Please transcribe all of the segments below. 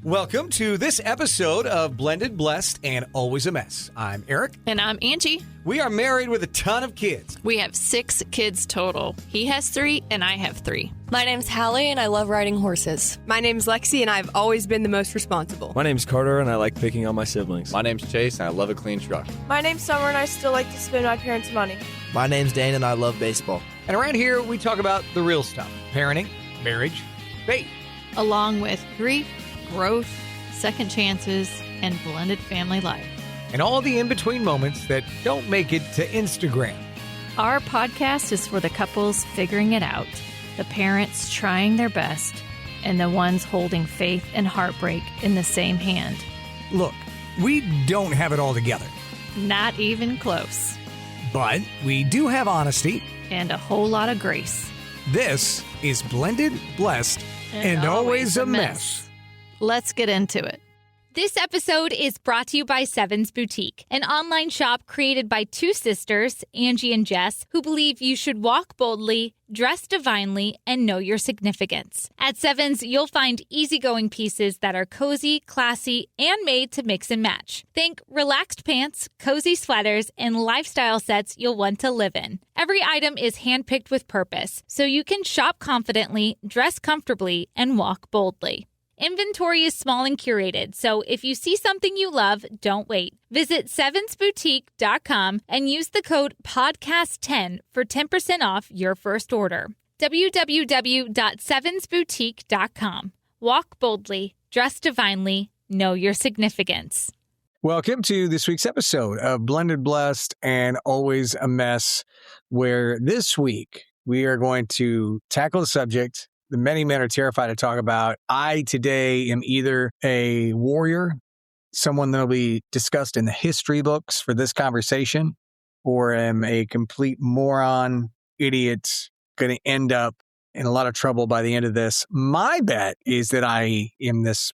Welcome to this episode of Blended, Blessed, and Always a Mess. I'm Aric. And I'm Angie. We are married with a ton of kids. We have 6 kids total. He has 3 and I have 3. My name's Hallie and I love riding horses. My name's Lexi and I've always been the most responsible. My name's Carter and I like picking on my siblings. My name's Chase and I love a clean truck. My name's Summer and I still like to spend my parents' money. My name's Dane and I love baseball. And around here, we talk about the real stuff. Parenting, marriage, faith. Along with grief, growth, second chances, and blended family life. And all the in-between moments that don't make it to Instagram. Our podcast is for the couples figuring it out, the parents trying their best, and the ones holding faith and heartbreak in the same hand. Look, we don't have it all together. Not even close. But we do have honesty. And a whole lot of grace. This is Blended, Blessed, and Always a Mess. Let's get into it. This episode is brought to you by Sevens Boutique, an online shop created by 2 sisters, Angie and Jess, who believe you should walk boldly, dress divinely, and know your significance. At Sevens, you'll find easygoing pieces that are cozy, classy, and made to mix and match. Think relaxed pants, cozy sweaters, and lifestyle sets you'll want to live in. Every item is handpicked with purpose, so you can shop confidently, dress comfortably, and walk boldly. Inventory is small and curated, so if you see something you love, don't wait. Visit sevensboutique.com and use the code PODCAST10 for 10% off your first order. www.sevensboutique.com. Walk boldly, dress divinely, know your significance. Welcome to this week's episode of Blended, Blessed, and Always a Mess, where this week we are going to tackle the subject that many men are terrified to talk about. I today am either a warrior, someone that will be discussed in the history books for this conversation, or am a complete moron, idiot, going to end up in a lot of trouble by the end of this. My bet is that I am the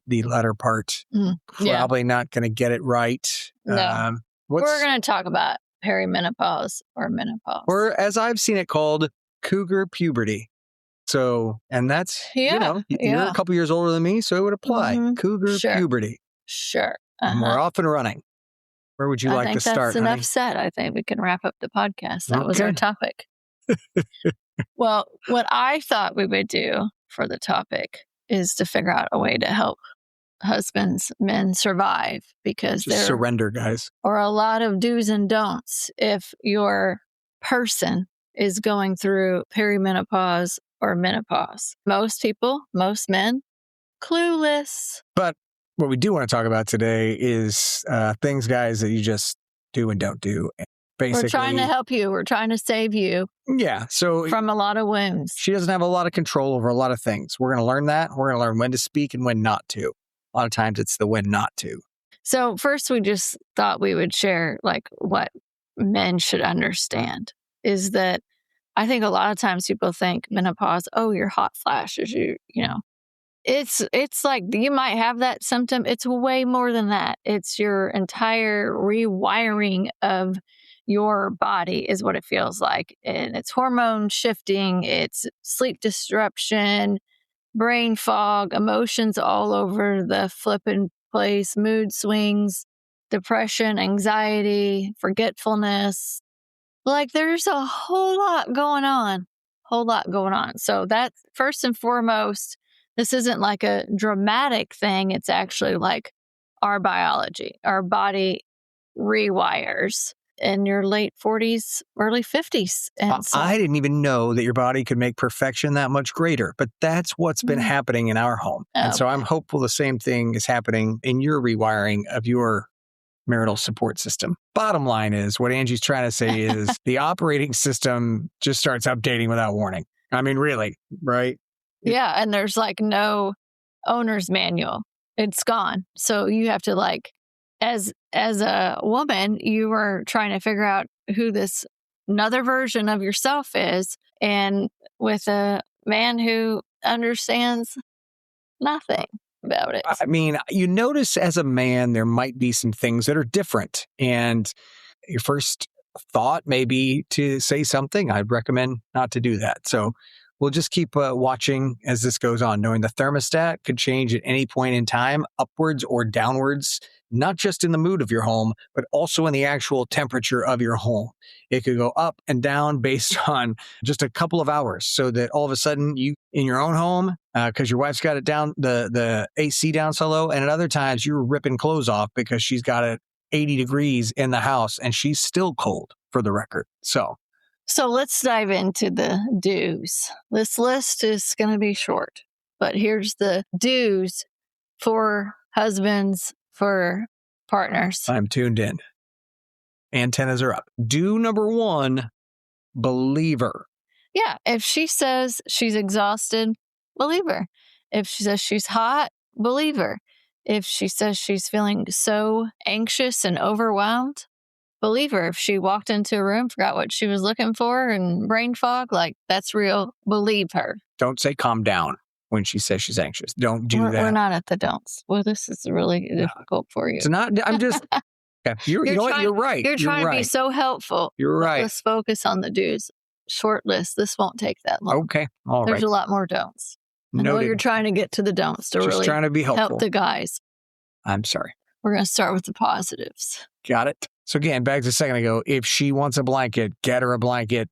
latter part. Probably not going to get it right. No. We're going to talk about perimenopause or menopause. Or as I've seen it called, cougar puberty. So, and that's, you're a couple years older than me, so it would apply. Mm-hmm. Cougar puberty. Sure. And we're off and running. Where would you like to start, that's enough said. I think we can wrap up the podcast. That was our topic. Well, what I thought we would do for the topic is to figure out a way to help men survive, because just surrender, guys. Or a lot of do's and don'ts if your person is going through perimenopause or menopause. Most people, most men, clueless. But what we do want to talk about today is things, guys, that you just do and don't do. Basically, we're trying to help you. We're trying to save you. Yeah. So from a lot of wounds. She doesn't have a lot of control over a lot of things. We're going to learn that. We're going to learn when to speak and when not to. A lot of times it's the when not to. So first, we just thought we would share like what men should understand is that I think a lot of times people think menopause, oh, your hot flashes, it's like you might have that symptom. It's way more than that. It's your entire rewiring of your body is what it feels like. And it's hormone shifting, it's sleep disruption, brain fog, emotions all over the flipping place, mood swings, depression, anxiety, forgetfulness. Like there's a whole lot going on. So that's first and foremost, this isn't like a dramatic thing. It's actually like our biology, our body rewires in your late 40s, early 50s. And so, I didn't even know that your body could make perfection that much greater, but that's what's been happening in our home. And so I'm hopeful the same thing is happening in your rewiring of your marital support system. Bottom line is what Angie's trying to say is the operating system just starts updating without warning. I mean, really, right? Yeah. And there's like no owner's manual. It's gone. So you have to like, as a woman, you are trying to figure out who this another version of yourself is. And with a man who understands nothing about it. I mean, you notice as a man, there might be some things that are different. And your first thought may be to say something. I'd recommend not to do that. So We'll just keep watching as this goes on, knowing the thermostat could change at any point in time, upwards or downwards, not just in the mood of your home, but also in the actual temperature of your home. It could go up and down based on just a couple of hours, so that all of a sudden you in your own home, because your wife's got it down, the AC down so low, and at other times you're ripping clothes off because she's got it 80 degrees in the house and she's still cold, for the record. So let's dive into the do's. This list is going to be short, but here's the do's for husbands, for partners. I'm tuned in. Antennas are up. Do number 1, believe her. Yeah. If she says she's exhausted, believe her. If she says she's hot, believe her. If she says she's feeling so anxious and overwhelmed, believe her. If she walked into a room, forgot what she was looking for, and brain fog, like, that's real, believe her. Don't say calm down when she says she's anxious. Don't do that. We're not at the don'ts. Well, this is really difficult for you. It's not, I'm just, okay. You know what? You're right. You're trying to be so helpful. You're right. Let's focus on the do's. Short list. This won't take that long. Okay. All There's right. a lot more don'ts. I know Noted. you're trying to get to the don'ts to Just really trying to be helpful. help the guys. I'm sorry. We're going to start with the positives. Got it. So again, back to a second ago, if she wants a blanket, get her a blanket.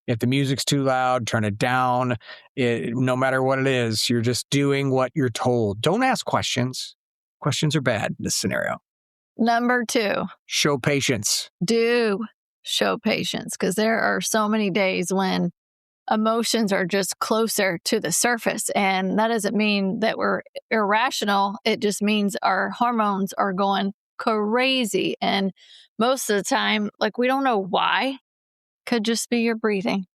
If the music's too loud, turn it down. No matter what it is, you're just doing what you're told. Don't ask questions. Questions are bad in this scenario. Number 2, Show patience. do show patience, because there are so many days when emotions are just closer to the surface. And that doesn't mean that we're irrational. It just means our hormones are going crazy. And most of the time, like, we don't know why. Could just be your breathing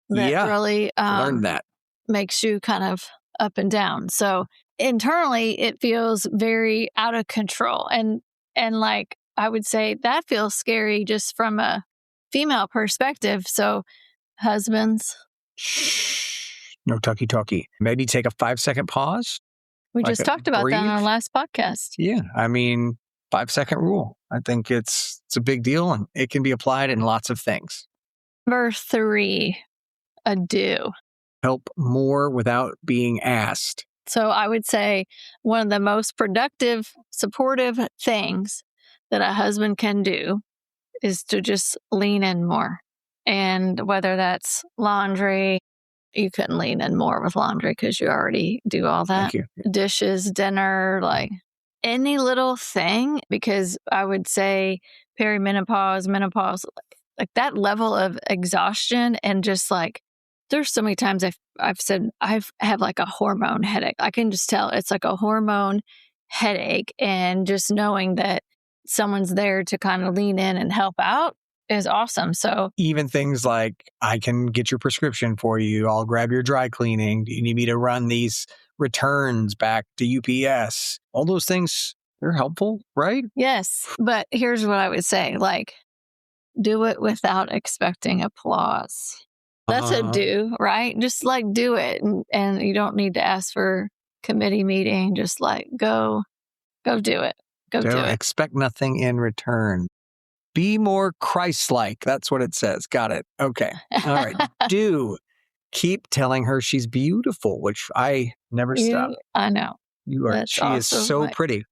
that really learn that. makes you kind of up and down. So internally, it feels very out of control. And like, I would say that feels scary just from a female perspective. So husbands, Shh. No talkie. Maybe take a 5-second pause. we Like just talked about that on our breathe. last podcast. Yeah. I mean, 5-second rule. I think it's a big deal, and it can be applied in lots of things. Number 3, a do. Help more without being asked. So I would say one of the most productive, supportive things that a husband can do is to just lean in more. And whether that's laundry, you couldn't lean in more with laundry because you already do all that. Thank you. Dishes, dinner, like any little thing, because I would say perimenopause, menopause, like that level of exhaustion, and just like, there's so many times I've said I have like a hormone headache. I can just tell it's like a hormone headache, and just knowing that someone's there to kind of lean in and help out is awesome. So Even things like, I can get your prescription for you. I'll grab your dry cleaning. Do you need me to run these returns back to UPS? All those things, they're helpful, right? yes, but here's what I would say, like, do it without expecting applause. That's a do, right? Just like do it. And you don't need to ask for committee meeting. Just like go do it. Go do Don't it. expect nothing in return. Be more Christ-like. That's what it says. Got it. Okay. All right. Do keep telling her she's beautiful, which I never stop. I know. You are. That's She is also so right. pretty.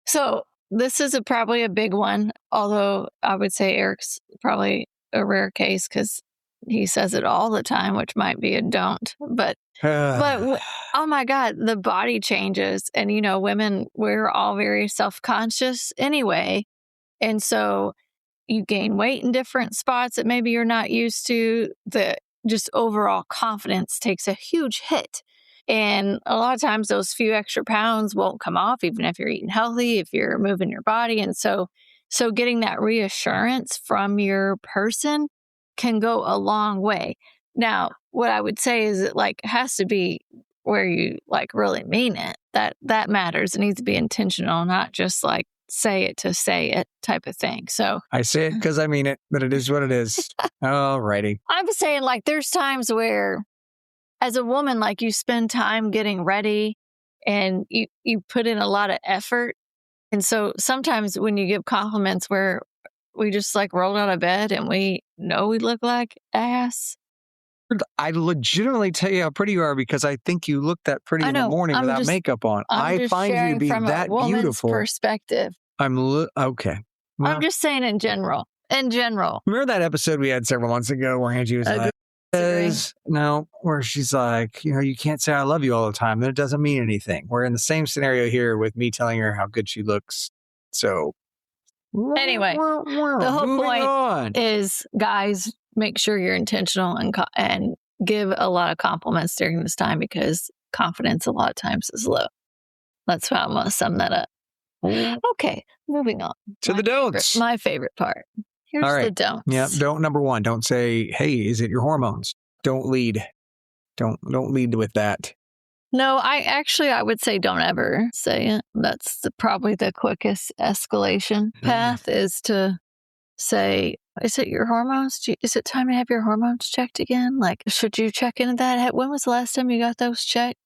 So this is probably a big one, although I would say Eric's probably a rare case because he says it all the time, which might be a don't. But oh my God, the body changes. And, women, we're all very self-conscious anyway. And so you gain weight in different spots that maybe you're not used to. The just overall confidence takes a huge hit. And a lot of times those few extra pounds won't come off, even if you're eating healthy, if you're moving your body. And so getting that reassurance from your person can go a long way. Now, what I would say is it has to be where you really mean it. That matters. It needs to be intentional, not just say it to say it type of thing. So I say it because I mean it, but it is what it is. All righty. I'm saying there's times where as a woman, you spend time getting ready and you put in a lot of effort. And so sometimes when you give compliments where we just rolled out of bed and we know we look like ass, I legitimately tell you how pretty you are because I think you look that pretty in the morning without makeup on. I find you to be that beautiful. Perspective. Okay. Well, I'm just saying in general. In general. Remember that episode we had several months ago where Angie was like, where she's like, you can't say I love you all the time. That doesn't mean anything. We're in the same scenario here with me telling her how good she looks. So anyway, the whole point is, guys, make sure you're intentional and give a lot of compliments during this time because confidence a lot of times is low. That's how I'm going to sum that up. Okay, moving on. To the don'ts. My favorite part. Here's the don'ts. Yeah, don't number one. Don't say, "Hey, is it your hormones?" Don't lead. Don't lead with that. No, I would say don't ever say it. That's probably the quickest escalation path is to say, "Is it your hormones? Is it time to have your hormones checked again? Like, should you check into that? When was the last time you got those checked?"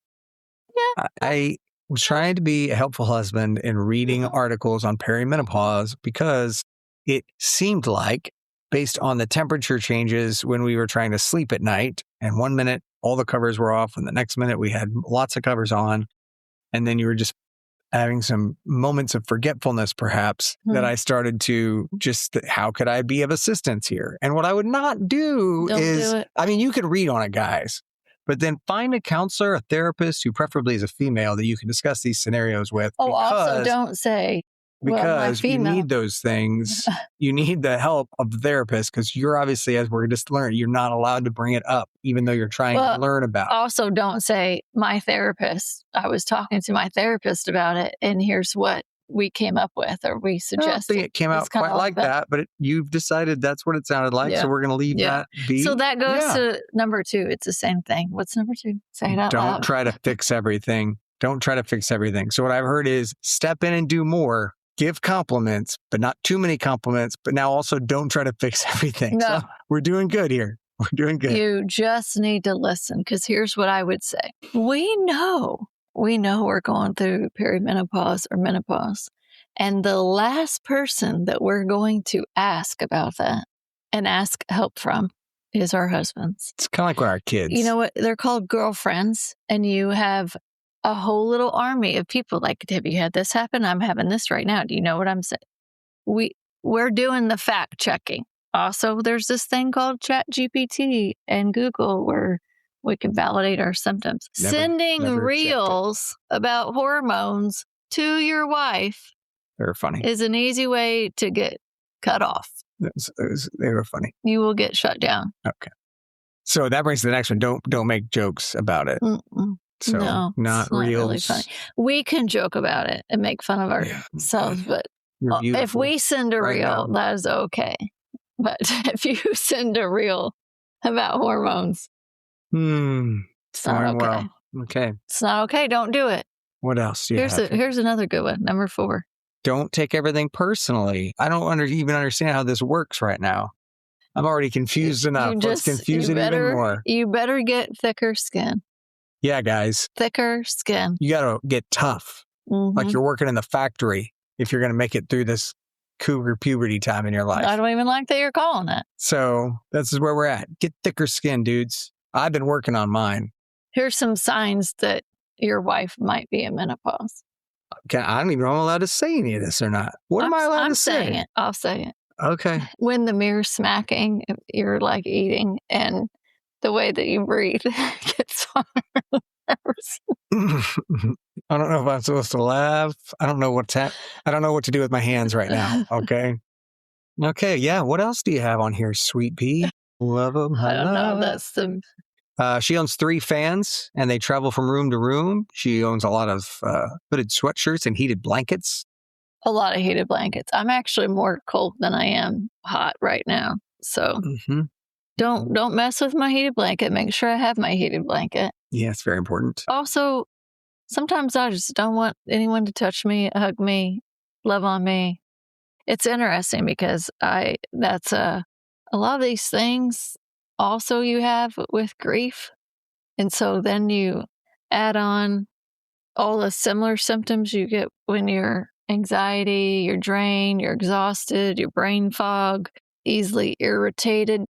Yeah, I was trying to be a helpful husband in reading articles on perimenopause because it seemed like, based on the temperature changes when we were trying to sleep at night, and 1 minute all the covers were off, and the next minute we had lots of covers on, and then you were just having some moments of forgetfulness, perhaps, that I started to just, how could I be of assistance here? And what I would not do you could read on it, guys, but then find a counselor, a therapist who preferably is a female that you can discuss these scenarios with. Also don't say, because you need those things. You need the help of the therapist because you're obviously, as we're just learning, you're not allowed to bring it up, even though you're trying to learn about it. Also, don't say, my therapist, I was talking to my therapist about it, and here's what we came up with, or we suggested. I don't think it came out quite like that, but you've decided that's what it sounded like, so we're going to leave that be. So that goes to number 2. It's the same thing. What's number 2? Say it out loud. Don't try to fix everything. Don't try to fix everything. So what I've heard is step in and do more. Give compliments, but not too many compliments. But now also don't try to fix everything. No. So we're doing good here. We're doing good. You just need to listen because here's what I would say. We know we're going through perimenopause or menopause. And the last person that we're going to ask about that and ask help from is our husbands. It's kind of like with our kids. You know what? They're called girlfriends. And you have a whole little army of people like, have you had this happen? I'm having this right now. Do you know what I'm saying? We're doing the fact checking. Also, there's this thing called ChatGPT and Google where we can validate our symptoms. Sending reels about hormones to your wife They're funny. Is an easy way to get cut off. They were funny. You will get shut down. Okay. So that brings to the next one. Don't make jokes about it. So no, not real. Really funny. We can joke about it and make fun of ourselves, but if we send a reel, that is okay. But if you send a reel about hormones, it's not okay. Well. Okay. It's not okay. Don't do it. What else do you have? Here's another good one. Number 4. Don't take everything personally. I don't even understand how this works right now. I'm already confused enough. Let's confuse it even more. You better get thicker skin. Yeah, guys. Thicker skin. You got to get tough. Like you're working in the factory if you're going to make it through this cougar puberty time in your life. I don't even like that you're calling it. So this is where we're at. Get thicker skin, dudes. I've been working on mine. Here's some signs that your wife might be in menopause. I don't even know if I'm allowed to say any of this or not. What am I allowed to say? I'm saying it. I'll say it. Okay. When the mirror's smacking, you're like eating, and the way that you breathe gets harder. I don't know if I'm supposed to laugh. I don't know what to do with my hands right now. Okay. Okay. Yeah. What else do you have on here, sweet pea? Love them. I don't know. That's the. She owns 3 fans, and they travel from room to room. She owns a lot of hooded sweatshirts and heated blankets. A lot of heated blankets. I'm actually more cold than I am hot right now. So don't mess with my heated blanket. Make sure I have my heated blanket. Yeah, it's very important. Also, sometimes I just don't want anyone to touch me, hug me, love on me. It's interesting because that's a lot of these things also you have with grief. And so then you add on all the similar symptoms you get when you're anxiety, you're drained, you're exhausted, your brain fog, easily irritated.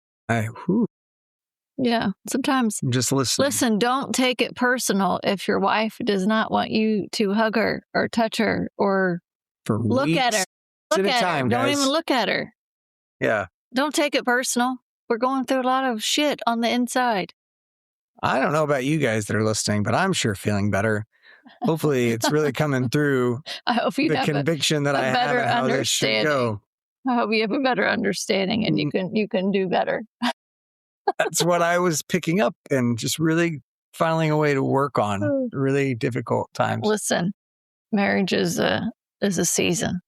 Yeah. Sometimes Just listen. Listen, don't take it personal if your wife does not want you to hug her or touch her or For look at her. weeks Look at a at time, her. Don't guys. even look at her. Yeah. Don't take it personal. We're going through a lot of shit on the inside. I don't know about you guys that are listening, but I'm sure feeling better. Hopefully it's really coming through I hope you the have conviction that a I have better and how this should understanding. go. I hope you have a better understanding and you can do better. That's what I was picking up and just really finding a way to work on really difficult times. Listen, marriage is a season.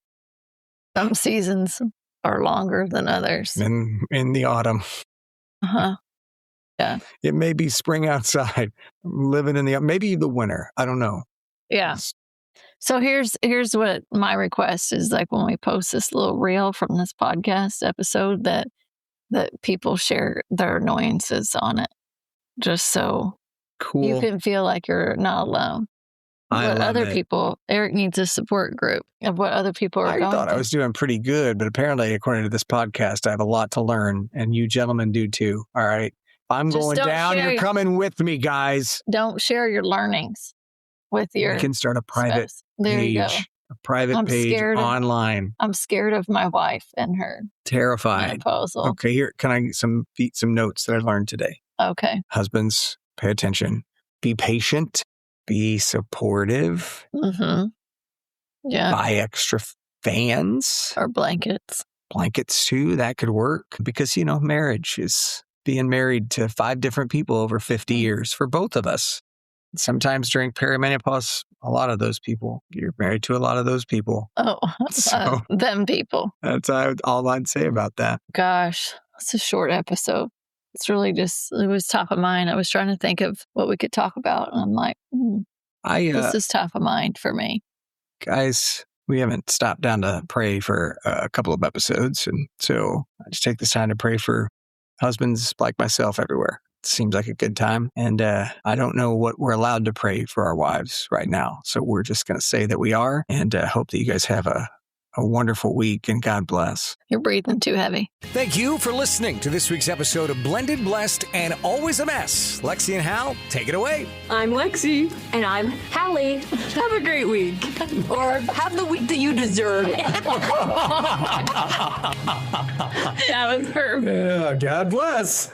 Some seasons are longer than others. In the autumn. Uh-huh. Yeah. It may be spring outside, living in maybe the winter. I don't know. Yeah. So here's what my request is, like when we post this little reel from this podcast episode that people share their annoyances on it, just so Cool. you can feel like you're not alone. I love it. People, Aric needs a support group of what other people are going I thought I was doing pretty good, but apparently, according to this podcast, I have a lot to learn, and you gentlemen do too. All right. If I'm Just going don't down, share you're coming with me, guys. Don't share your learnings with your We can start a private spouse. There you go. page. A private I'm page scared of- online. I'm scared of my wife and her Terrified. proposal. Okay, here, can I get some notes that I learned today? Okay. Husbands, pay attention. Be patient. Be supportive. Mm-hmm. Yeah. Buy extra fans. Or blankets. Blankets too. That could work because, marriage is being married to 5 different people over 50 years for both of us. Sometimes during perimenopause, a lot of those people, you're married to a lot of those people. Oh, So- them people. That's all I'd say about that. Gosh, it's a short episode. It's really it was top of mind. I was trying to think of what we could talk about. And I'm like, this is top of mind for me. Guys, we haven't stopped down to pray for a couple of episodes. And so I just take this time to pray for husbands like myself everywhere. It seems like a good time. And I don't know what we're allowed to pray for our wives right now. So we're just going to say that we are and hope that you guys have a wonderful week and God bless. You're breathing too heavy. Thank you for listening to this week's episode of Blended, Blessed, and Always a Mess. Lexi and Hal, take it away. I'm Lexi. And I'm Hallie. Have a great week. Or have the week that you deserve. That was perfect. Yeah, God bless.